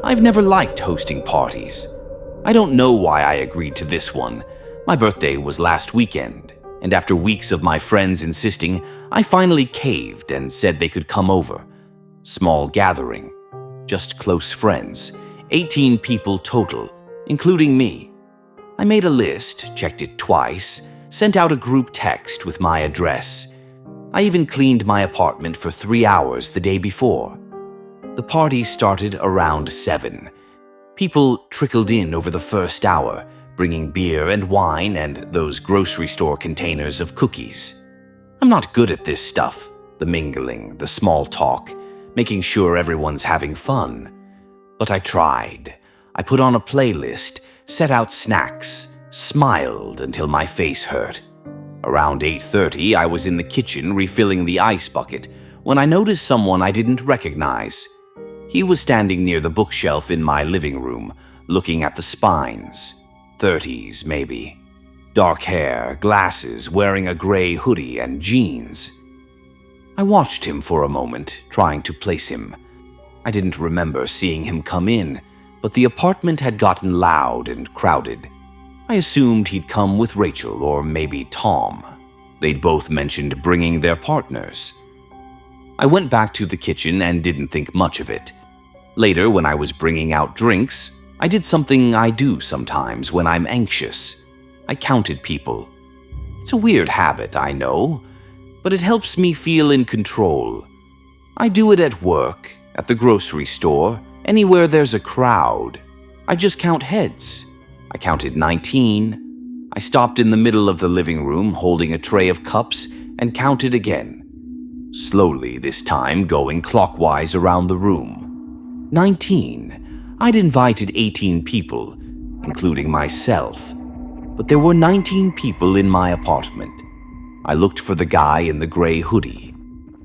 I've never liked hosting parties. I don't know why I agreed to this one. My birthday was last weekend, and after weeks of my friends insisting, I finally caved and said they could come over. Small gathering, just close friends, 18 people total, including me. I made a list, checked it twice, sent out a group text with my address. I even cleaned my apartment for 3 hours the day before. The party started around 7. People trickled in over the first hour, bringing beer and wine and those grocery store containers of cookies. I'm not good at this stuff, the mingling, the small talk, making sure everyone's having fun. But I tried. I put on a playlist, set out snacks, smiled until my face hurt. Around 8:30, I was in the kitchen refilling the ice bucket when I noticed someone I didn't recognize. He was standing near the bookshelf in my living room, looking at the spines. 30s, maybe. Dark hair, glasses, wearing a gray hoodie and jeans. I watched him for a moment, trying to place him. I didn't remember seeing him come in, but the apartment had gotten loud and crowded. I assumed he'd come with Rachel or maybe Tom. They'd both mentioned bringing their partners. I went back to the kitchen and didn't think much of it. Later, when I was bringing out drinks, I did something I do sometimes when I'm anxious. I counted people. It's a weird habit, I know, but it helps me feel in control. I do it at work, at the grocery store, anywhere there's a crowd. I just count heads. I counted 19. I stopped in the middle of the living room holding a tray of cups and counted again. Slowly this time, going clockwise around the room. 19. I'd invited 18 people, including myself, but there were 19 people in my apartment. I looked for the guy in the gray hoodie.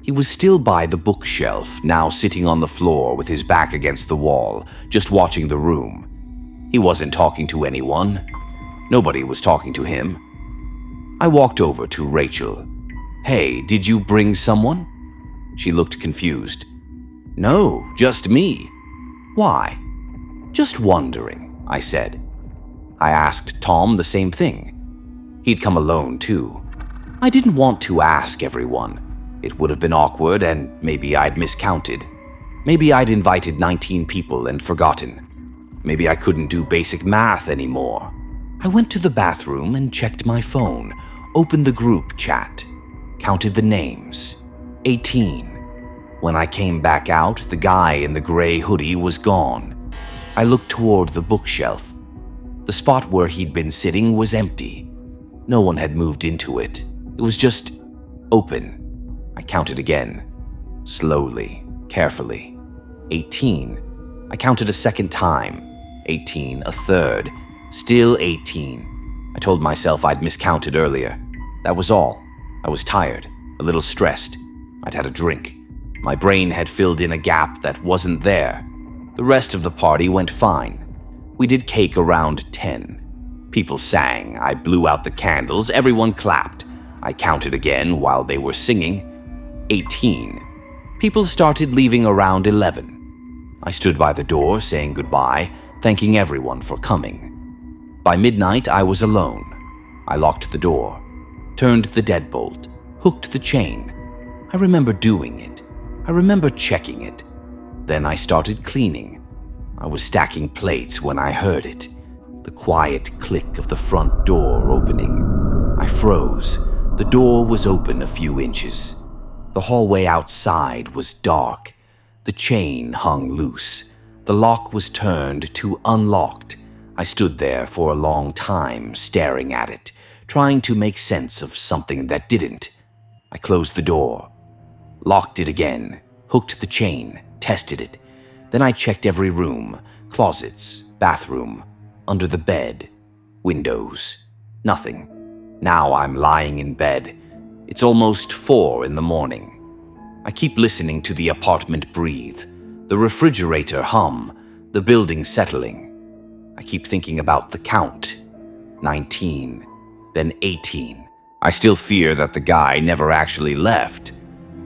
He was still by the bookshelf, now sitting on the floor with his back against the wall, just watching the room. He wasn't talking to anyone. Nobody was talking to him. I walked over to Rachel. "Hey, did you bring someone?" She looked confused. "No, just me." "Why?" "Just wondering," I said. I asked Tom the same thing. He'd come alone, too. I didn't want to ask everyone. It would have been awkward, and maybe I'd miscounted. Maybe I'd invited 19 people and forgotten. Maybe I couldn't do basic math anymore. I went to the bathroom and checked my phone, opened the group chat, counted the names. 18. When I came back out, the guy in the gray hoodie was gone. I looked toward the bookshelf. The spot where he'd been sitting was empty. No one had moved into it. It was just open. I counted again, slowly, carefully. 18. I counted a second time. 18, a third. Still 18. I told myself I'd miscounted earlier. That was all. I was tired, a little stressed. I'd had a drink. My brain had filled in a gap that wasn't there. The rest of the party went fine. We did cake around 10. People sang. I blew out the candles. Everyone clapped. I counted again while they were singing. 18. People started leaving around 11. I stood by the door saying goodbye, thanking everyone for coming. By midnight, I was alone. I locked the door, turned the deadbolt, hooked the chain. I remember doing it. I remember checking it. Then I started cleaning. I was stacking plates when I heard it. The quiet click of the front door opening. I froze. The door was open a few inches. The hallway outside was dark. The chain hung loose. The lock was turned to unlocked. I stood there for a long time, staring at it, trying to make sense of something that didn't. I closed the door, locked it again, hooked the chain, tested it. Then I checked every room, closets, bathroom, under the bed, windows. Nothing. Now I'm lying in bed. It's almost 4 in the morning. I keep listening to the apartment breathe, the refrigerator hum, the building settling. I keep thinking about the count. 19, then 18. I still fear that the guy never actually left,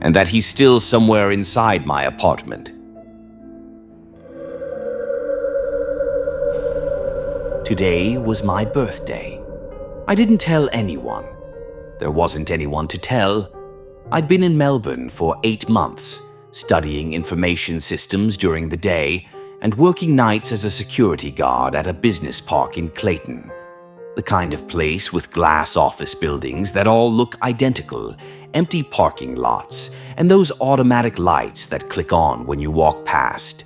and that he's still somewhere inside my apartment. Today was my birthday. I didn't tell anyone. There wasn't anyone to tell. I'd been in Melbourne for 8 months, studying information systems during the day and working nights as a security guard at a business park in Clayton. The kind of place with glass office buildings that all look identical, empty parking lots, and those automatic lights that click on when you walk past.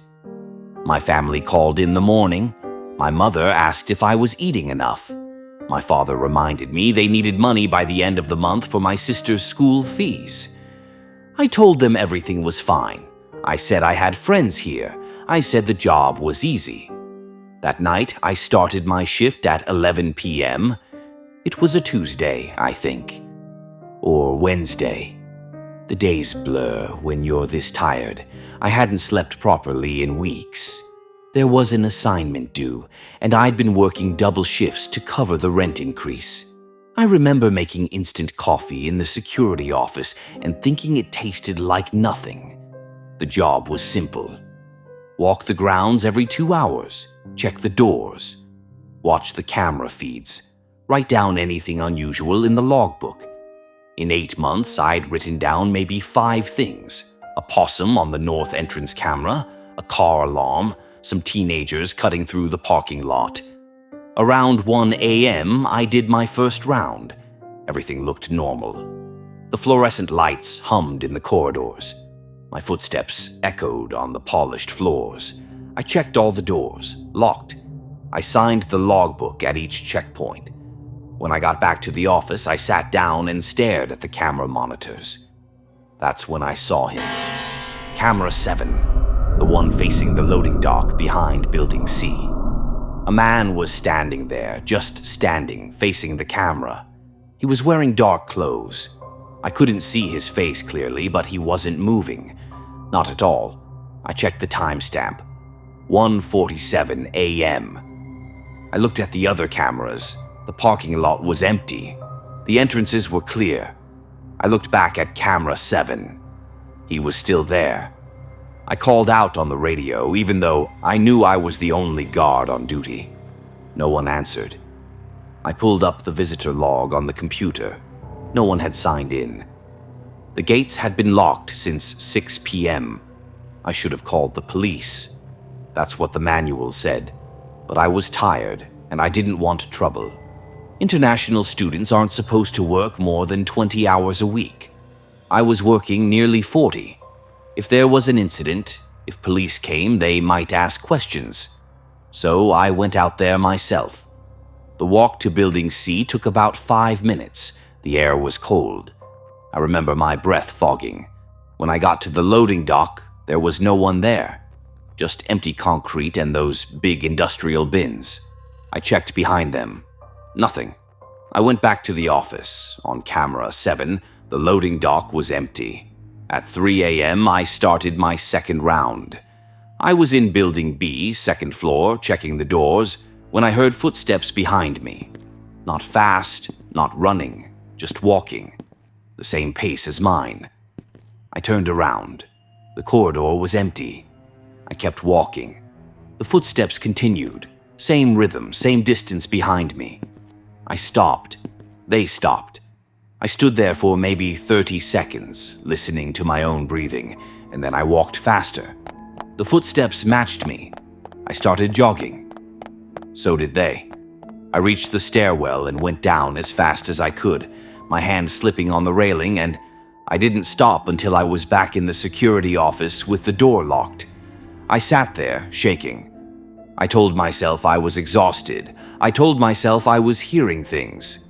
My family called in the morning. My mother asked if I was eating enough. My father reminded me they needed money by the end of the month for my sister's school fees. I told them everything was fine. I said I had friends here. I said the job was easy. That night, I started my shift at 11 p.m. It was a Tuesday, I think. Or Wednesday. The days blur when you're this tired. I hadn't slept properly in weeks. There was an assignment due, and I'd been working double shifts to cover the rent increase. I remember making instant coffee in the security office and thinking it tasted like nothing. The job was simple. Walk the grounds every 2 hours, check the doors, watch the camera feeds, write down anything unusual in the logbook. In 8 months, I'd written down maybe 5 things: a possum on the north entrance camera, a car alarm, some teenagers cutting through the parking lot. Around 1 a.m., I did my first round. Everything looked normal. The fluorescent lights hummed in the corridors. My footsteps echoed on the polished floors. I checked all the doors, locked. I signed the logbook at each checkpoint. When I got back to the office, I sat down and stared at the camera monitors. That's when I saw him. Camera 7, the one facing the loading dock behind Building C. A man was standing there, just standing, facing the camera. He was wearing dark clothes. I couldn't see his face clearly, but he wasn't moving. Not at all. I checked the timestamp. 1:47 a.m. I looked at the other cameras. The parking lot was empty. The entrances were clear. I looked back at camera 7. He was still there. I called out on the radio, even though I knew I was the only guard on duty. No one answered. I pulled up the visitor log on the computer. No one had signed in. The gates had been locked since 6 p.m. I should have called the police. That's what the manual said. But I was tired, and I didn't want trouble. International students aren't supposed to work more than 20 hours a week. I was working nearly 40. If there was an incident, if police came, they might ask questions. So I went out there myself. The walk to Building C took about 5 minutes. The air was cold. I remember my breath fogging. When I got to the loading dock, there was no one there. Just empty concrete and those big industrial bins. I checked behind them. Nothing. I went back to the office. On camera 7, the loading dock was empty. At 3 a.m., I started my second round. I was in Building B, second floor, checking the doors, when I heard footsteps behind me. Not fast, not running, just walking. The same pace as mine. I turned around. The corridor was empty. I kept walking. The footsteps continued. Same rhythm, same distance behind me. I stopped. They stopped. I stood there for maybe 30 seconds, listening to my own breathing, and then I walked faster. The footsteps matched me. I started jogging. So did they. I reached the stairwell and went down as fast as I could, my hand slipping on the railing, and I didn't stop until I was back in the security office with the door locked. I sat there, shaking. I told myself I was exhausted. I told myself I was hearing things.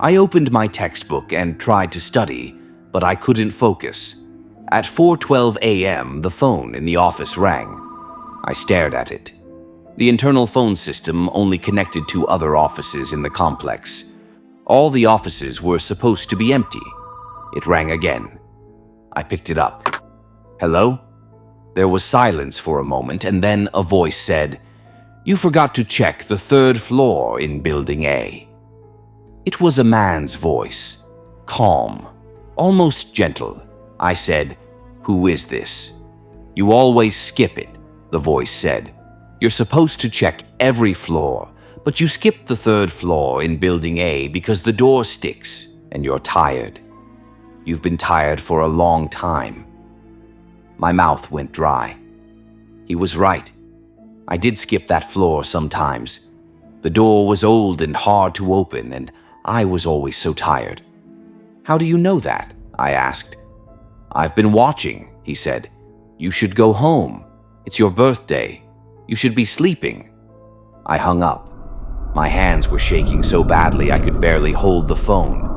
I opened my textbook and tried to study, but I couldn't focus. At 4:12 a.m., the phone in the office rang. I stared at it. The internal phone system only connected to other offices in the complex. All the offices were supposed to be empty. It rang again. I picked it up. Hello? There was silence for a moment, and then a voice said, "You forgot to check the 3rd floor in Building A." It was a man's voice, calm, almost gentle. I said, "Who is this?" "You always skip it," the voice said. "You're supposed to check every floor, But you skipped the third floor in Building A because the door sticks and you're tired. You've been tired for a long time." My mouth went dry. He was right. I did skip that floor sometimes. The door was old and hard to open, and I was always so tired. "How do you know that?" I asked. "I've been watching," he said. "You should go home. It's your birthday. You should be sleeping." I hung up. My hands were shaking so badly I could barely hold the phone.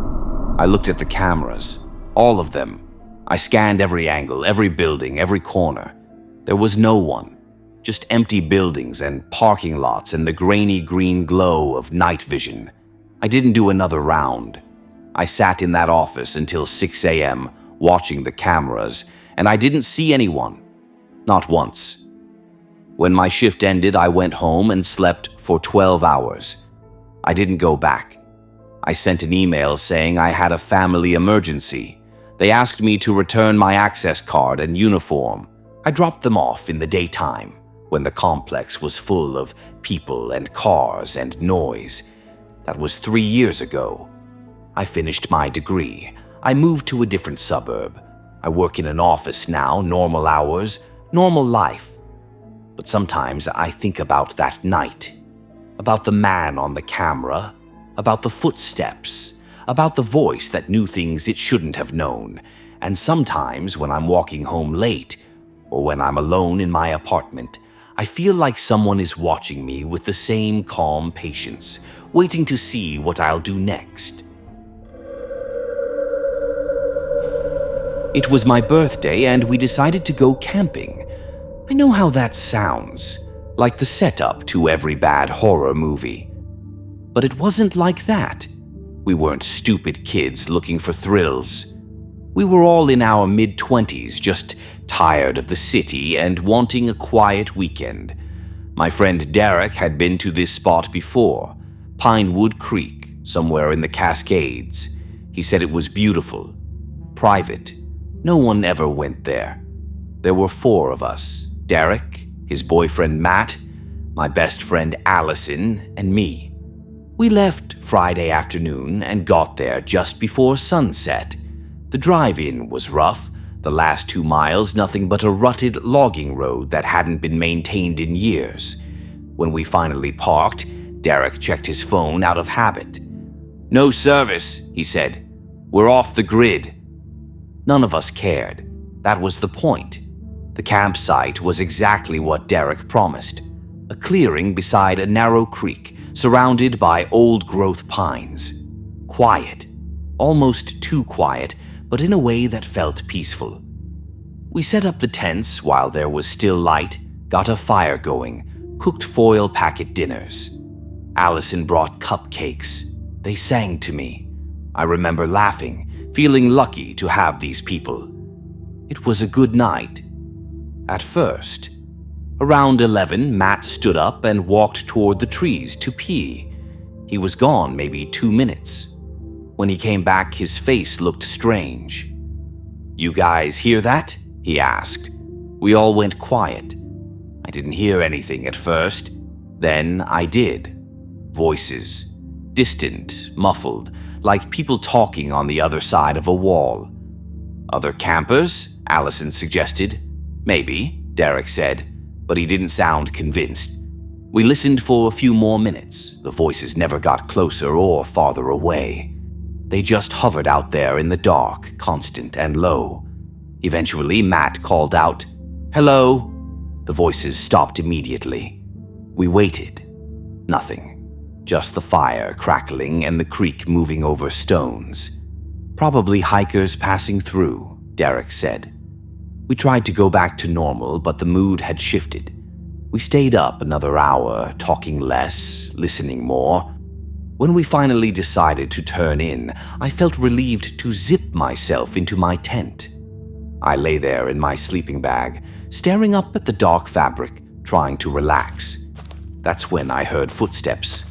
I looked at the cameras, all of them. I scanned every angle, every building, every corner. There was no one, just empty buildings and parking lots and the grainy green glow of night vision. I didn't do another round. I sat in that office until 6 a.m. watching the cameras, and I didn't see anyone. Not once. When my shift ended, I went home and slept for 12 hours. I didn't go back. I sent an email saying I had a family emergency. They asked me to return my access card and uniform. I dropped them off in the daytime, when the complex was full of people and cars and noise. That was 3 years ago. I finished my degree. I moved to a different suburb. I work in an office now, normal hours, normal life. But sometimes I think about that night, about the man on the camera, about the footsteps, about the voice that knew things it shouldn't have known, and sometimes when I'm walking home late, or when I'm alone in my apartment, I feel like someone is watching me with the same calm patience, waiting to see what I'll do next. It was my birthday and we decided to go camping. I know how that sounds, like the setup to every bad horror movie. But it wasn't like that. We weren't stupid kids looking for thrills. We were all in our mid-20s, just tired of the city and wanting a quiet weekend. My friend Derek had been to this spot before, Pinewood Creek, somewhere in the Cascades. He said it was beautiful, private. No one ever went there. There were 4 of us. Derek, his boyfriend Matt, my best friend Allison, and me. We left Friday afternoon and got there just before sunset. The drive-in was rough, the last 2 miles nothing but a rutted logging road that hadn't been maintained in years. When we finally parked, Derek checked his phone out of habit. "No service," he said. "We're off the grid." None of us cared. That was the point. The campsite was exactly what Derek promised. A clearing beside a narrow creek, surrounded by old-growth pines. Quiet. Almost too quiet, but in a way that felt peaceful. We set up the tents while there was still light, got a fire going, cooked foil packet dinners. Allison brought cupcakes. They sang to me. I remember laughing, feeling lucky to have these people. It was a good night. At first. Around 11, Matt stood up and walked toward the trees to pee. He was gone maybe 2 minutes. When he came back, his face looked strange. "You guys hear that?" he asked. We all went quiet. I didn't hear anything at first. Then I did. Voices. Distant, muffled, like people talking on the other side of a wall. "Other campers?" Allison suggested. "Maybe," Derek said, but he didn't sound convinced. We listened for a few more minutes. The voices never got closer or farther away. They just hovered out there in the dark, constant and low. Eventually, Matt called out, "Hello?" The voices stopped immediately. We waited. Nothing. Just the fire crackling and the creek moving over stones. "Probably hikers passing through," Derek said. We tried to go back to normal, but the mood had shifted. We stayed up another hour, talking less, listening more. When we finally decided to turn in, I felt relieved to zip myself into my tent. I lay there in my sleeping bag, staring up at the dark fabric, trying to relax. That's when I heard footsteps.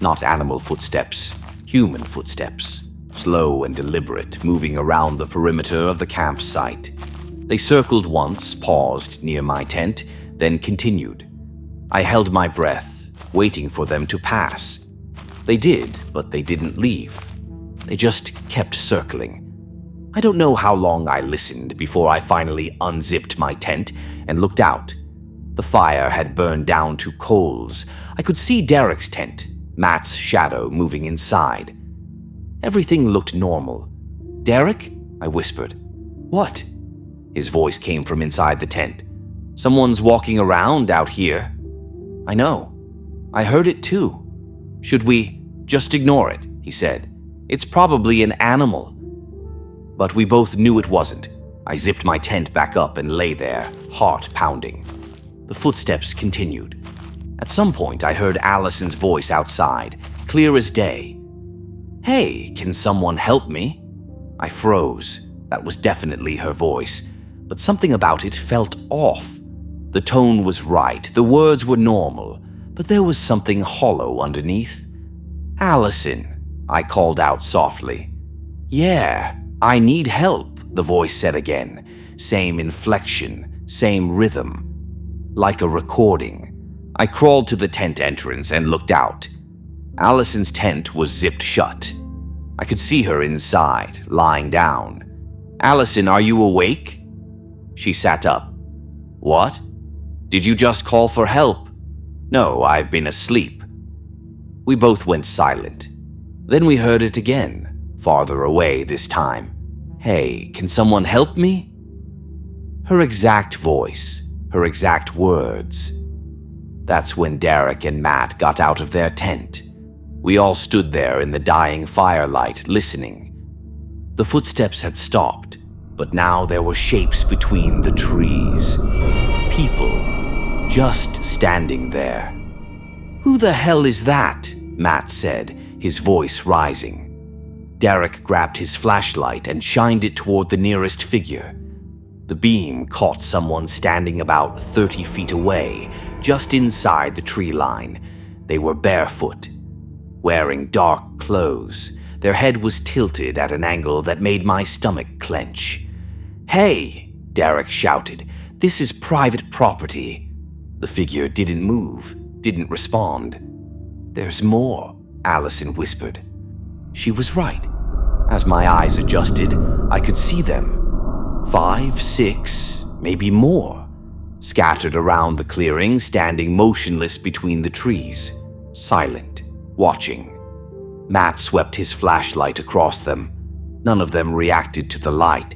Not animal footsteps, human footsteps. Slow and deliberate, moving around the perimeter of the campsite. They circled once, paused near my tent, then continued. I held my breath, waiting for them to pass. They did, but they didn't leave. They just kept circling. I don't know how long I listened before I finally unzipped my tent and looked out. The fire had burned down to coals. I could see Derek's tent, Matt's shadow moving inside. Everything looked normal. "Derek?" I whispered. "What?" His voice came from inside the tent. "Someone's walking around out here." "I know. I heard it too." "Should we just ignore it?" he said. "It's probably an animal." But we both knew it wasn't. I zipped my tent back up and lay there, heart pounding. The footsteps continued. At some point, I heard Allison's voice outside, clear as day. "Hey, can someone help me?" I froze. That was definitely her voice, but something about it felt off. The tone was right, the words were normal, but there was something hollow underneath. "Allison," I called out softly. "Yeah, I need help," the voice said again. Same inflection, same rhythm. Like a recording. I crawled to the tent entrance and looked out. Allison's tent was zipped shut. I could see her inside, lying down. "Allison, are you awake?" She sat up. "What? Did you just call for help?" "No, I've been asleep." We both went silent. Then we heard it again, farther away this time. "Hey, can someone help me?" Her exact voice, her exact words. That's when Derek and Matt got out of their tent. We all stood there in the dying firelight, listening. The footsteps had stopped, but now there were shapes between the trees. People, just standing there. "Who the hell is that?" Matt said, his voice rising. Derek grabbed his flashlight and shined it toward the nearest figure. The beam caught someone standing about 30 feet away, just inside the tree line. They were barefoot, wearing dark clothes. Their head was tilted at an angle that made my stomach clench. "Hey!" Derek shouted. "This is private property." The figure didn't move, didn't respond. "There's more," Allison whispered. She was right. As my eyes adjusted, I could see them. 5, 6, maybe more, scattered around the clearing, standing motionless between the trees, silent, watching. Matt swept his flashlight across them. None of them reacted to the light.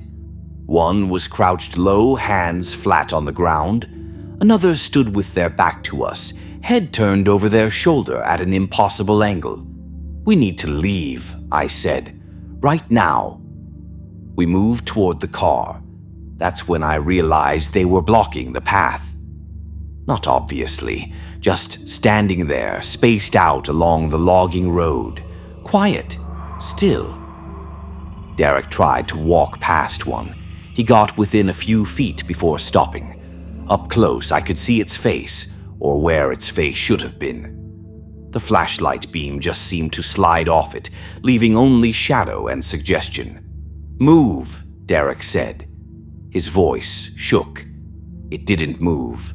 One was crouched low, hands flat on the ground. Another stood with their back to us, head turned over their shoulder at an impossible angle. "We need to leave," I said. "Right now." We moved toward the car. That's when I realized they were blocking the path. Not obviously, just standing there, spaced out along the logging road. Quiet, still. Derek tried to walk past one. He got within a few feet before stopping. Up close, I could see its face, or where its face should have been. The flashlight beam just seemed to slide off it, leaving only shadow and suggestion. "Move," Derek said. His voice shook. It didn't move.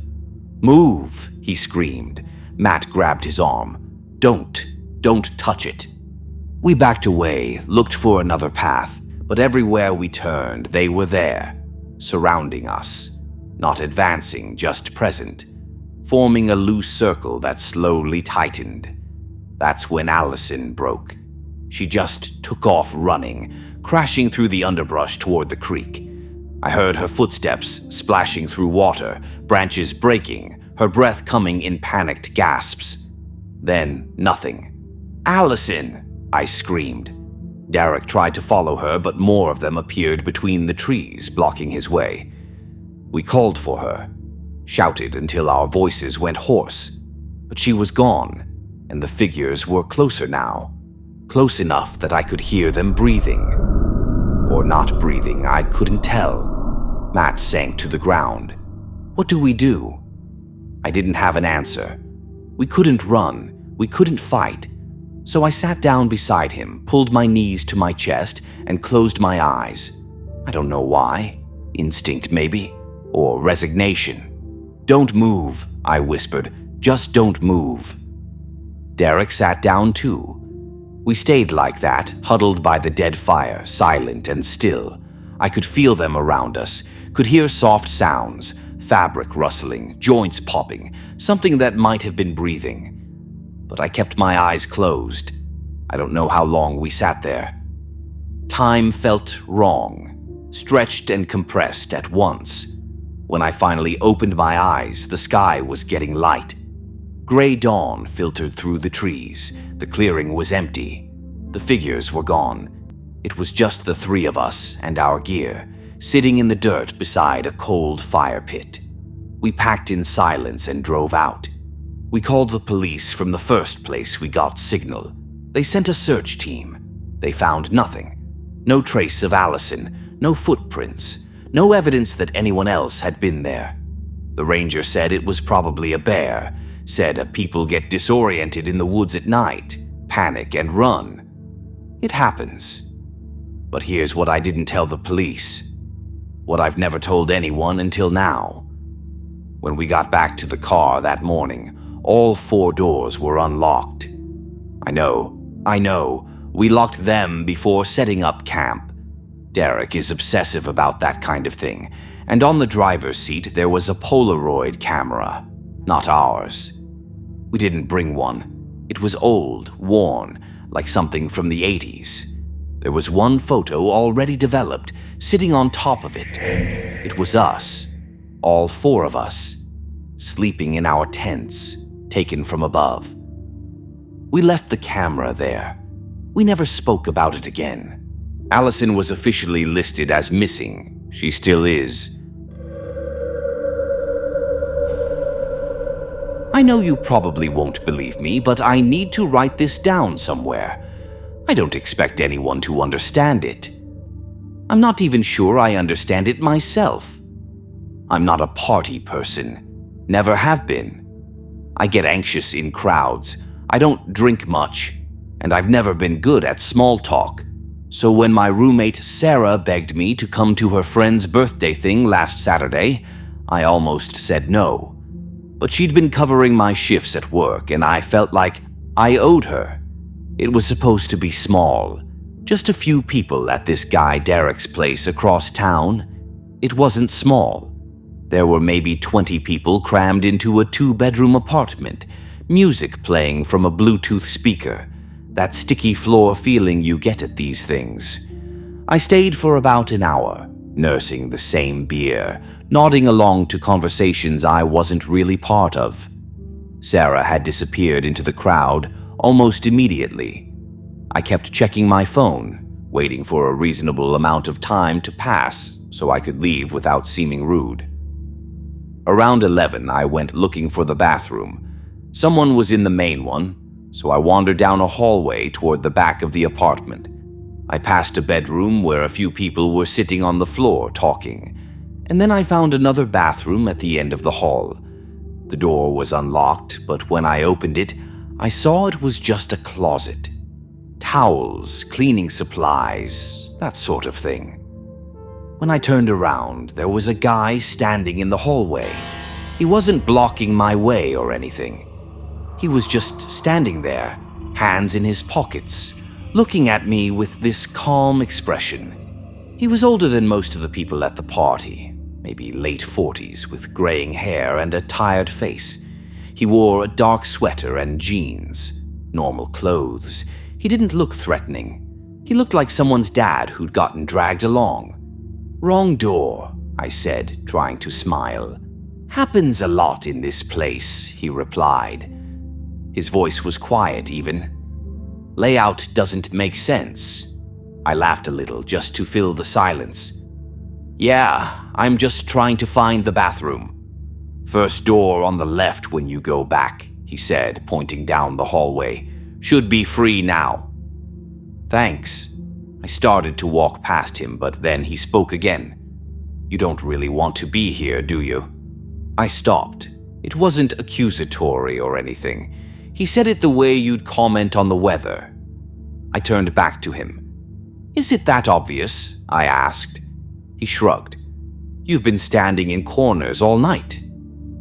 "Move," he screamed. Matt grabbed his arm. Don't touch it." We backed away, looked for another path, but everywhere we turned, they were there, surrounding us. Not advancing, just present, forming a loose circle that slowly tightened. That's when Allison broke. She just took off running, crashing through the underbrush toward the creek. I heard her footsteps splashing through water, branches breaking, her breath coming in panicked gasps. Then nothing. "Allison!" I screamed. Derek tried to follow her, but more of them appeared between the trees, blocking his way. We called for her, shouted until our voices went hoarse, but she was gone, and the figures were closer now, close enough that I could hear them breathing. Or not breathing, I couldn't tell. Matt sank to the ground. What do we do? I didn't have an answer. We couldn't run, we couldn't fight, so I sat down beside him, pulled my knees to my chest, and closed my eyes. I don't know why. Instinct, maybe? Or resignation. "Don't move," I whispered. "Just don't move." Derek sat down too. We stayed like that, huddled by the dead fire, silent and still. I could feel them around us, could hear soft sounds, fabric rustling, joints popping, something that might have been breathing. But I kept my eyes closed. I don't know how long we sat there. Time felt wrong, stretched and compressed at once. When I finally opened my eyes, the sky was getting light. Gray dawn filtered through the trees. The clearing was empty. The figures were gone. It was just the three of us and our gear, sitting in the dirt beside a cold fire pit. We packed in silence and drove out. We called the police from the first place we got signal. They sent a search team. They found nothing. No trace of Allison, no footprints, no evidence that anyone else had been there. The ranger said it was probably a bear, said people get disoriented in the woods at night, panic and run. It happens. But here's what I didn't tell the police. What I've never told anyone until now. When we got back to the car that morning, all 4 doors were unlocked. I know, we locked them before setting up camp. Derek is obsessive about that kind of thing, and on the driver's seat there was a Polaroid camera, not ours. We didn't bring one. It was old, worn, like something from the 80s. There was one photo already developed, sitting on top of it. It was us, all 4 of us, sleeping in our tents, taken from above. We left the camera there. We never spoke about it again. Allison was officially listed as missing. She still is. I know you probably won't believe me, but I need to write this down somewhere. I don't expect anyone to understand it. I'm not even sure I understand it myself. I'm not a party person. Never have been. I get anxious in crowds. I don't drink much, and I've never been good at small talk. So when my roommate Sarah begged me to come to her friend's birthday thing last Saturday, I almost said no. But she'd been covering my shifts at work, and I felt like I owed her. It was supposed to be small, just a few people at this guy Derek's place across town. It wasn't small. There were maybe 20 people crammed into a 2-bedroom apartment, music playing from a Bluetooth speaker, that sticky floor feeling you get at these things. I stayed for about an hour, nursing the same beer, nodding along to conversations I wasn't really part of. Sarah had disappeared into the crowd almost immediately. I kept checking my phone, waiting for a reasonable amount of time to pass so I could leave without seeming rude. Around 11, I went looking for the bathroom. Someone was in the main one, so I wandered down a hallway toward the back of the apartment. I passed a bedroom where a few people were sitting on the floor talking, and then I found another bathroom at the end of the hall. The door was unlocked, but when I opened it, I saw it was just a closet. Towels, cleaning supplies, that sort of thing. When I turned around, there was a guy standing in the hallway. He wasn't blocking my way or anything. He was just standing there, hands in his pockets, looking at me with this calm expression. He was older than most of the people at the party, maybe late 40s, with graying hair and a tired face. He wore a dark sweater and jeans, normal clothes. He didn't look threatening. He looked like someone's dad who'd gotten dragged along. "Wrong door," I said, trying to smile. "Happens a lot in this place," he replied. His voice was quiet even. "Layout doesn't make sense." I laughed a little just to fill the silence. "Yeah, I'm just trying to find the bathroom. First door on the left when you go back," he said, pointing down the hallway. "Should be free now." "Thanks." I started to walk past him, but then he spoke again. "You don't really want to be here, do you?" I stopped. It wasn't accusatory or anything. He said it the way you'd comment on the weather. I turned back to him. "Is it that obvious?" I asked. He shrugged. "You've been standing in corners all night."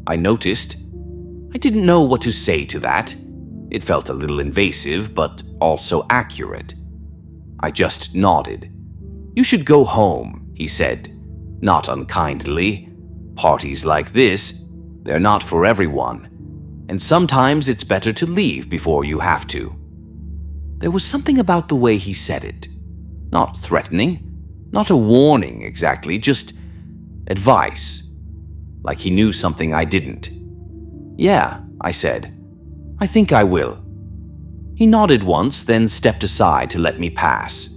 I noticed. I didn't know what to say to that. It felt a little invasive, but also accurate. I just nodded. "You should go home," he said, not unkindly. "Parties like this, they're not for everyone, and sometimes it's better to leave before you have to." There was something about the way he said it. Not threatening, not a warning exactly, just advice. Like he knew something I didn't. "Yeah," I said. "I think I will." He nodded once, then stepped aside to let me pass.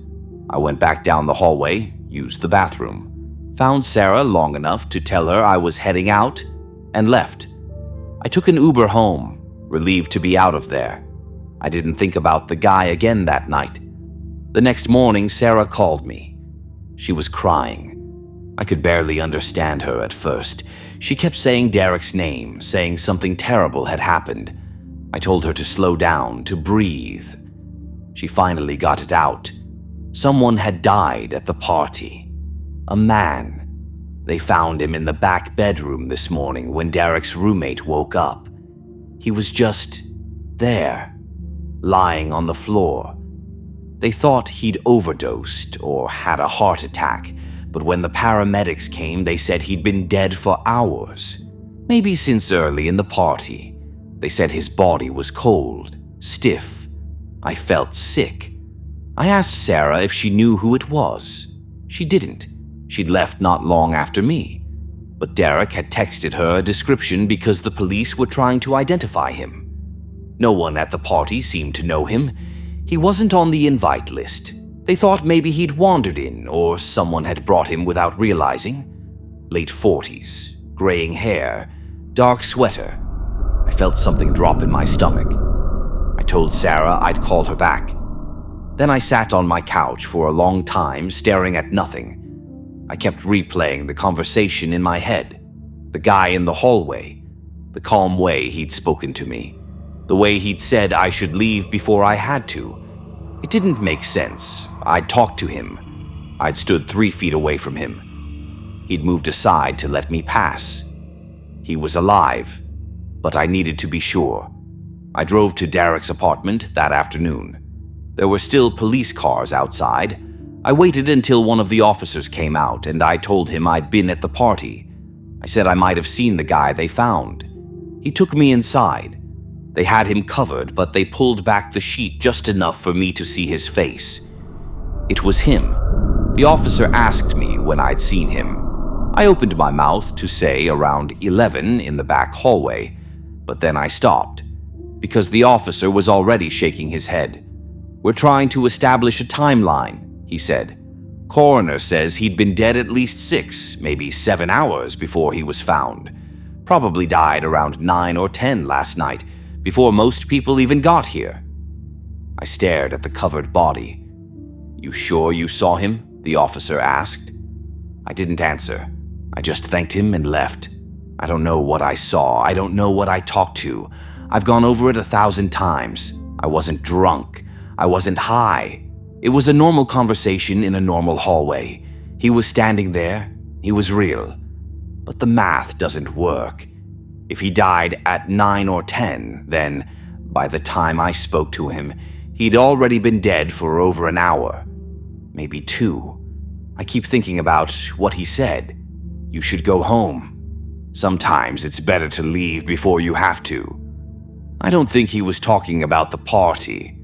I went back down the hallway, used the bathroom, found Sarah long enough to tell her I was heading out, and left. I took an Uber home, relieved to be out of there. I didn't think about the guy again that night. The next morning, Sarah called me. She was crying. I could barely understand her at first. She kept saying Derek's name, saying something terrible had happened. I told her to slow down, to breathe. She finally got it out. Someone had died at the party. A man. They found him in the back bedroom this morning when Derek's roommate woke up. He was just there, lying on the floor. They thought he'd overdosed or had a heart attack, but when the paramedics came, they said he'd been dead for hours, maybe since early in the party. They said his body was cold, stiff. I felt sick. I asked Sarah if she knew who it was. She didn't. She'd left not long after me. But Derek had texted her a description because the police were trying to identify him. No one at the party seemed to know him. He wasn't on the invite list. They thought maybe he'd wandered in or someone had brought him without realizing. Late 40s, graying hair, dark sweater. I felt something drop in my stomach. I told Sarah I'd call her back. Then I sat on my couch for a long time, staring at nothing. I kept replaying the conversation in my head. The guy in the hallway. The calm way he'd spoken to me. The way he'd said I should leave before I had to. It didn't make sense. I'd talked to him. I'd stood 3 feet away from him. He'd moved aside to let me pass. He was alive, but I needed to be sure. I drove to Derek's apartment that afternoon. There were still police cars outside. I waited until one of the officers came out, and I told him I'd been at the party. I said I might have seen the guy they found. He took me inside. They had him covered, but they pulled back the sheet just enough for me to see his face. It was him. The officer asked me when I'd seen him. I opened my mouth to say around 11 in the back hallway, but then I stopped, because the officer was already shaking his head. "We're trying to establish a timeline," he said. "Coroner says he'd been dead at least 6, maybe 7 hours before he was found. Probably died around 9 or 10 last night, before most people even got here." I stared at the covered body. "You sure you saw him?" the officer asked. I didn't answer. I just thanked him and left. I don't know what I saw. I don't know what I talked to. I've gone over it 1,000 times. I wasn't drunk. I wasn't high. It was a normal conversation in a normal hallway. He was standing there. He was real. But the math doesn't work. If he died at 9 or 10, then, by the time I spoke to him, he'd already been dead for over an hour. Maybe 2. I keep thinking about what he said. You should go home. Sometimes it's better to leave before you have to. I don't think he was talking about the party.